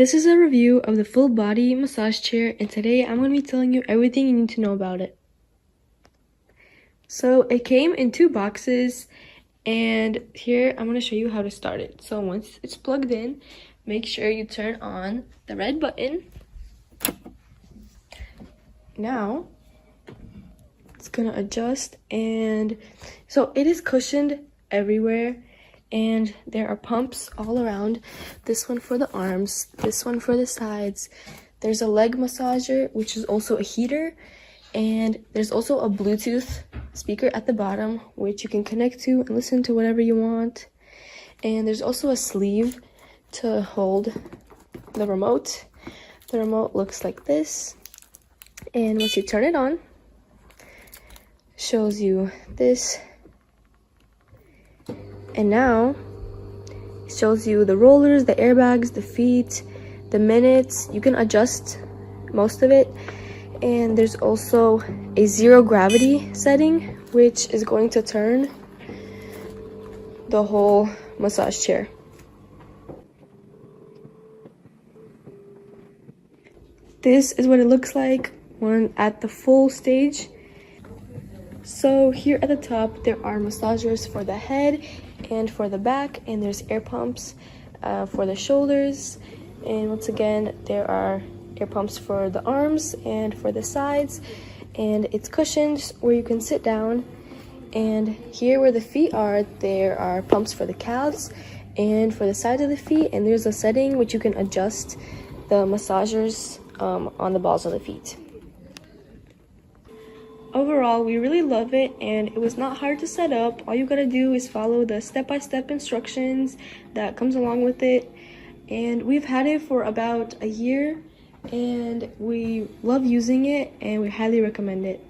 This is a review of the full body massage chair, and today I'm going to be telling you everything you need to know about it. So it came in 2 boxes, and here I'm going to show you how to start it. So once it's plugged in, make sure you turn on the red button. Now it's going to adjust, and so it is cushioned everywhere. And there are pumps all around. This one for the arms, this one for the sides. There's a leg massager, which is also a heater. And there's also a Bluetooth speaker at the bottom, which you can connect to and listen to whatever you want. And there's also a sleeve to hold the remote. The remote looks like this. And once you turn it on, it shows you this. And now it shows you the rollers, the airbags, the feet, the minutes. You can adjust most of it. And there's also a 0 gravity setting, which is going to turn the whole massage chair. This is what it looks like when at the full stage. So here at the top, there are massagers for the head and for the back, and there's air pumps for the shoulders. And once again, there are air pumps for the arms and for the sides, and it's cushioned where you can sit down. And here where the feet are, there are pumps for the calves and for the sides of the feet, and there's a setting which you can adjust the massagers on the balls of the feet. Overall, we really love it, and it was not hard to set up. All you gotta do is follow the step-by-step instructions that comes along with it. And we've had it for about a year, and we love using it, and we highly recommend it.